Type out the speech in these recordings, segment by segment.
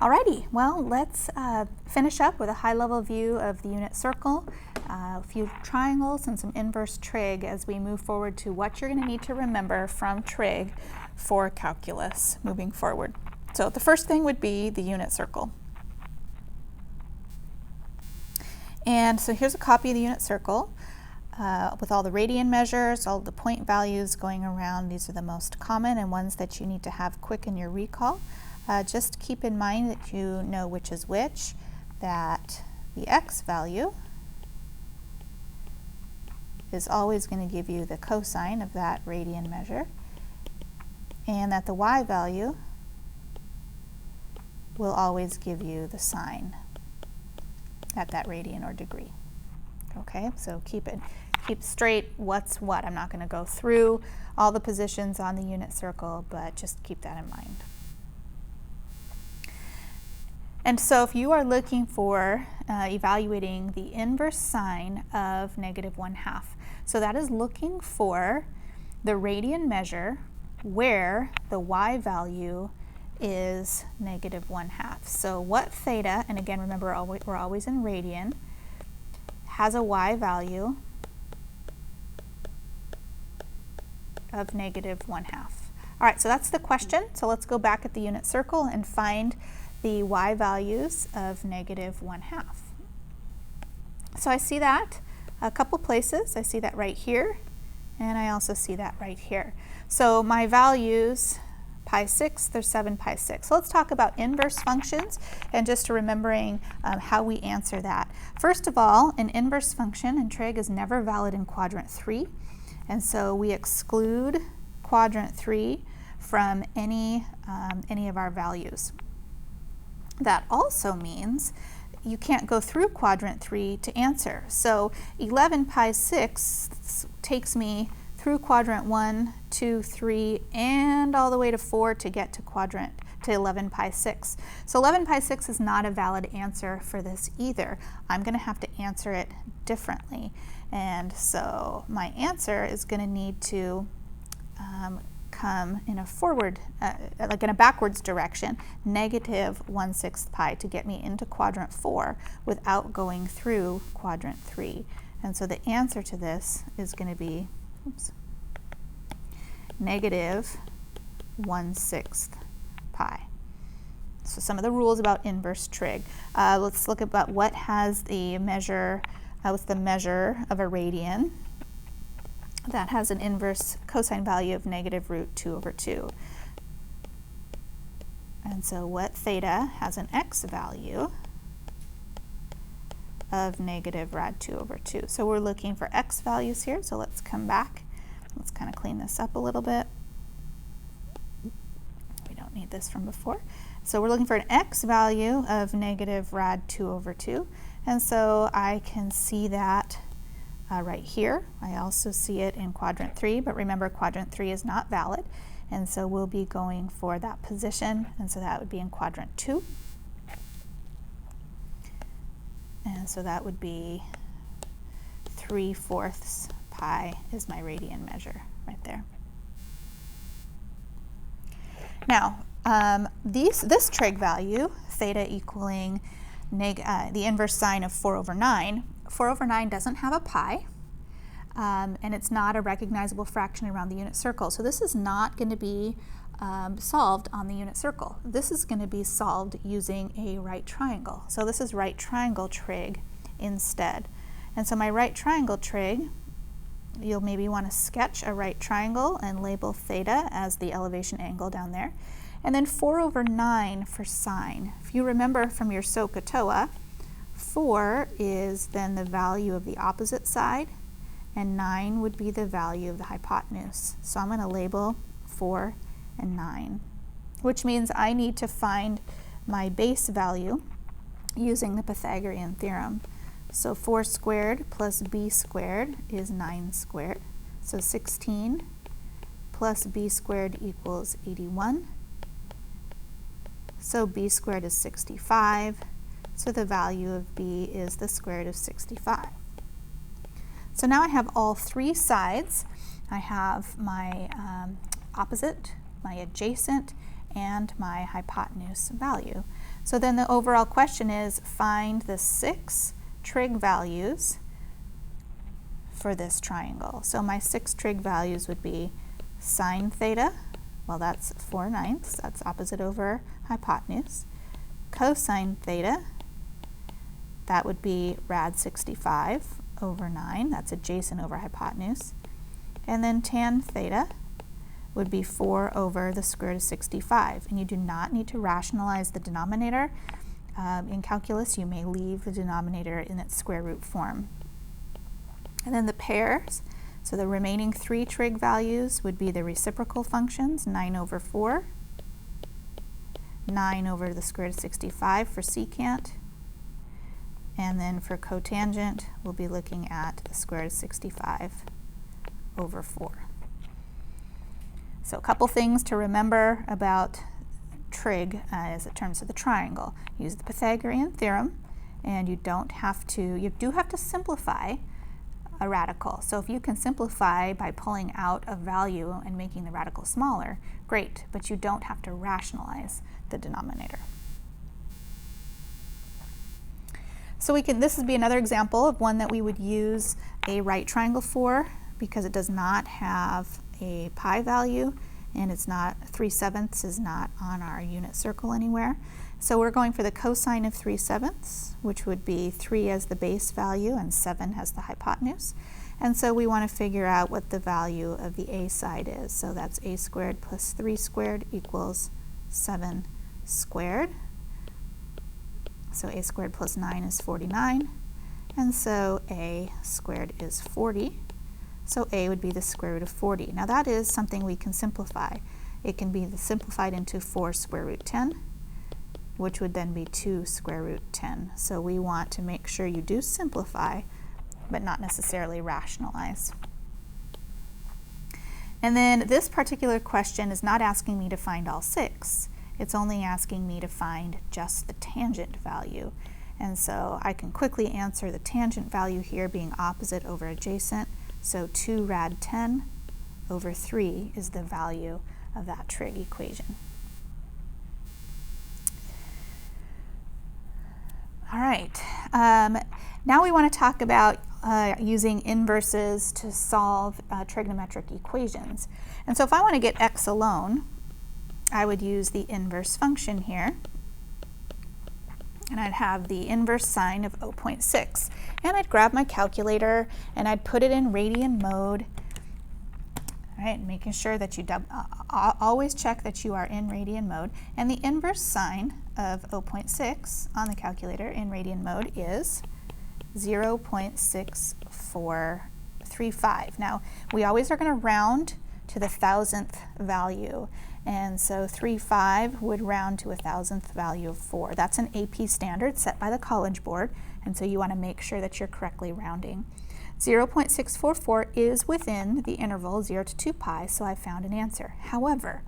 Alrighty, well, let's finish up with a high-level view of the unit circle, a few triangles, and some inverse trig as we move forward to what you're going to need to remember from trig for calculus moving forward. So the first thing would be the unit circle. And so here's a copy of the unit circle with all the radian measures, all the point values going around. These are the most common and ones that you need to have quick in your recall. Just keep in mind that you know which is which, that the x value is always going to give you the cosine of that radian measure, and that the y value will always give you the sine at that radian or degree. Okay, so keep straight what's what. I'm not going to go through all the positions on the unit circle, but just keep that in mind. And so if you are looking for evaluating the inverse sine of -1/2, so that is looking for the radian measure where the y value is -1/2. So what theta, and again remember we're always in radian, has a y value of -1/2. All right, so that's the question. So let's go back at the unit circle and find the y values of -1/2. So I see that a couple places. I see that right here, and I also see that right here. So my values, pi6, they're 7 pi6. So let's talk about inverse functions and just remembering how we answer that. First of all, an inverse function in trig is never valid in quadrant 3, and so we exclude quadrant 3 from any of our values. That also means you can't go through quadrant 3 to answer. So 11 pi6 takes me through quadrant 1, 2, 3, and all the way to 4 to get to 11 pi6. So 11 pi6 is not a valid answer for this either. I'm going to have to answer it differently. And so my answer is going to need to come in a forward, like in a backwards direction, -1/6 pi to get me into quadrant 4 without going through quadrant 3. And so the answer to this is going to be, -1/6 pi. So some of the rules about inverse trig. Let's look about what has the measure, what's the measure of a radian. That has an inverse cosine value of -√2/2. And so what theta has an x value of -rad2/2. So we're looking for x values here, so let's come back. Let's kind of clean this up a little bit. We don't need this from before. So we're looking for an x value of -rad2/2, and so I can see that right here. I also see it in quadrant 3, but remember quadrant 3 is not valid, and so we'll be going for that position, and so that would be in quadrant 2. And so that would be 3/4 pi is my radian measure right there. Now, this trig value, theta equaling the inverse sine of 4/9, 4/9 doesn't have a pi, and it's not a recognizable fraction around the unit circle. So this is not going to be solved on the unit circle. This is going to be solved using a right triangle. So this is right triangle trig instead. And so my right triangle trig, you'll maybe want to sketch a right triangle and label theta as the elevation angle down there. And then 4/9 for sine. If you remember from your SOHCAHTOA, 4 is then the value of the opposite side, and 9 would be the value of the hypotenuse. So I'm going to label 4 and 9, which means I need to find my base value using the Pythagorean theorem. So 4 squared plus b squared is 9 squared. So 16 plus b squared equals 81. So b squared is 65. So the value of b is the square root of 65. So now I have all three sides. I have my opposite, my adjacent, and my hypotenuse value. So then the overall question is find the 6 trig values for this triangle. So my 6 trig values would be sine theta, well that's 4/9, that's opposite over hypotenuse. Cosine theta, that would be rad 65 over 9, that's adjacent over hypotenuse. And then tan theta would be 4 over the square root of 65. And you do not need to rationalize the denominator. In calculus, you may leave the denominator in its square root form. And then the pairs, so the remaining 3 trig values would be the reciprocal functions, 9 over 4, 9 over the square root of 65 for secant, and then for cotangent, we'll be looking at the square root of 65 over 4. So a couple things to remember about trig as in terms of the triangle. Use the Pythagorean theorem, and you do have to simplify a radical. So if you can simplify by pulling out a value and making the radical smaller, great, but you don't have to rationalize the denominator. So this would be another example of one that we would use a right triangle for, because it does not have a pi value, and it's not 3/7 is not on our unit circle anywhere. So we're going for the cosine of 3/7, which would be 3 as the base value and 7 as the hypotenuse. And so we want to figure out what the value of the a side is. So that's a squared plus 3 squared equals 7 squared. So a squared plus 9 is 49. And so a squared is 40. So a would be the square root of 40. Now that is something we can simplify. It can be simplified into 4 square root 10, which would then be 2 square root 10. So we want to make sure you do simplify, but not necessarily rationalize. And then this particular question is not asking me to find all 6. It's only asking me to find just the tangent value. And so I can quickly answer the tangent value here being opposite over adjacent. So 2 rad 10 over 3 is the value of that trig equation. All right, now we want to talk about using inverses to solve trigonometric equations. And so if I want to get x alone, I would use the inverse function here. And I'd have the inverse sine of 0.6. And I'd grab my calculator and I'd put it in radian mode. All right, making sure that you always check that you are in radian mode. And the inverse sine of 0.6 on the calculator in radian mode is 0.6435. Now, we always are going to round to the 1,000th value. And so 3.5 would round to a 1,000th value of 4. That's an AP standard set by the College Board, and so you want to make sure that you're correctly rounding. 0.644 is within the interval 0 to 2 pi, so I found an answer. However,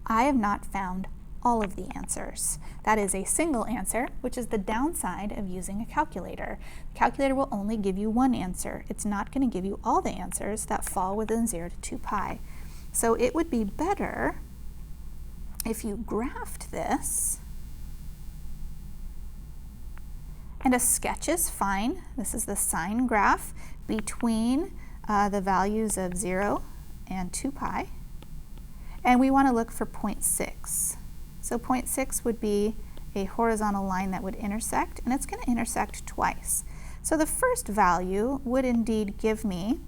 I have not found all of the answers. That is a single answer, which is the downside of using a calculator. The calculator will only give you one answer. It's not going to give you all the answers that fall within 0 to 2 pi. So it would be better if you graphed this, and a sketch is fine. This is the sine graph between the values of 0 and 2 pi, and we want to look for 0.6. So 0.6 would be a horizontal line that would intersect, and it's going to intersect twice. So the first value would indeed give me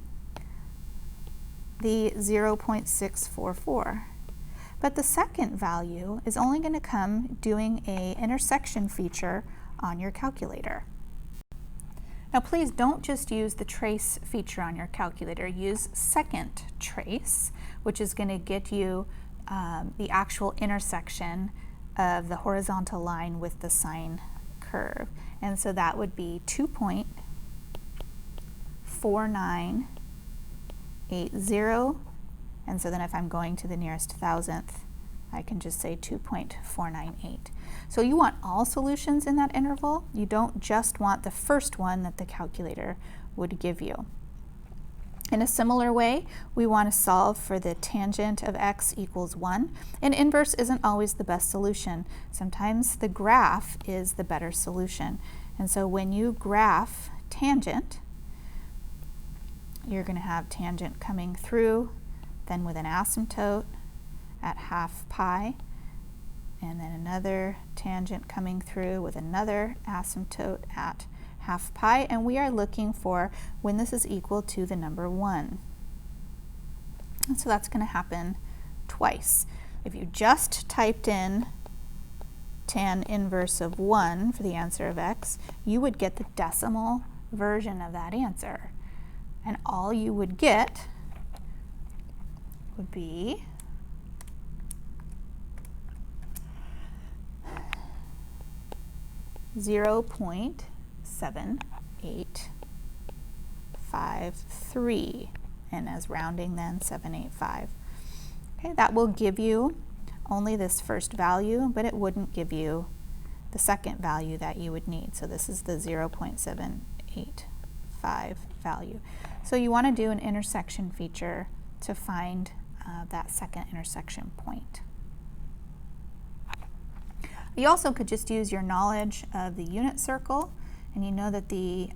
the 0.644. But the second value is only going to come doing an intersection feature on your calculator. Now please don't just use the trace feature on your calculator. Use second trace, which is going to get you the actual intersection of the horizontal line with the sine curve. And so that would be 2.4980. And so then if I'm going to the nearest 1,000th, I can just say 2.498. So you want all solutions in that interval. You don't just want the first one that the calculator would give you. In a similar way, we want to solve for the tangent of x equals 1. An inverse isn't always the best solution. Sometimes the graph is the better solution. And so when you graph tangent, you're going to have tangent coming through, then with an asymptote at half pi, and then another tangent coming through with another asymptote at half pi, and we are looking for when this is equal to the number 1. And so that's going to happen twice. If you just typed in tan inverse of 1 for the answer of x, you would get the decimal version of that answer. And all you would get would be .7853, and as rounding then 785. Okay, that will give you only this first value, but it wouldn't give you the second value that you would need. So this is the 0.785 value. So you want to do an intersection feature to find that second intersection point. You also could just use your knowledge of the unit circle, and you know that the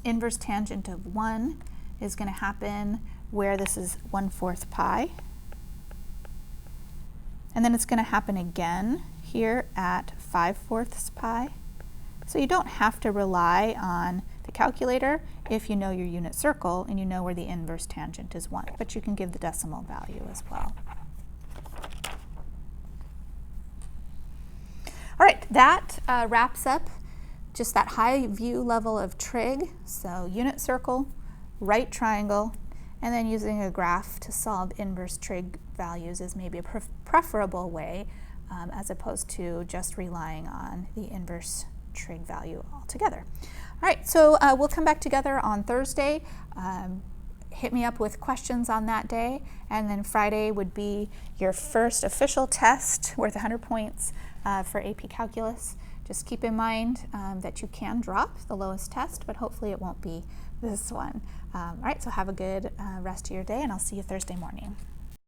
inverse tangent of 1 is going to happen where this is 1/4 pi. And then it's going to happen again here at 5/4 pi. So you don't have to rely on the calculator if you know your unit circle and you know where the inverse tangent is 1, but you can give the decimal value as well. All right, that wraps up just that high view level of trig. So unit circle, right triangle, and then using a graph to solve inverse trig values is maybe a preferable way as opposed to just relying on the inverse trig value altogether. All right, so we'll come back together on Thursday. Hit me up with questions on that day, and then Friday would be your first official test worth 100 points for AP Calculus. Just keep in mind that you can drop the lowest test, but hopefully it won't be this one. All right, so have a good rest of your day, and I'll see you Thursday morning.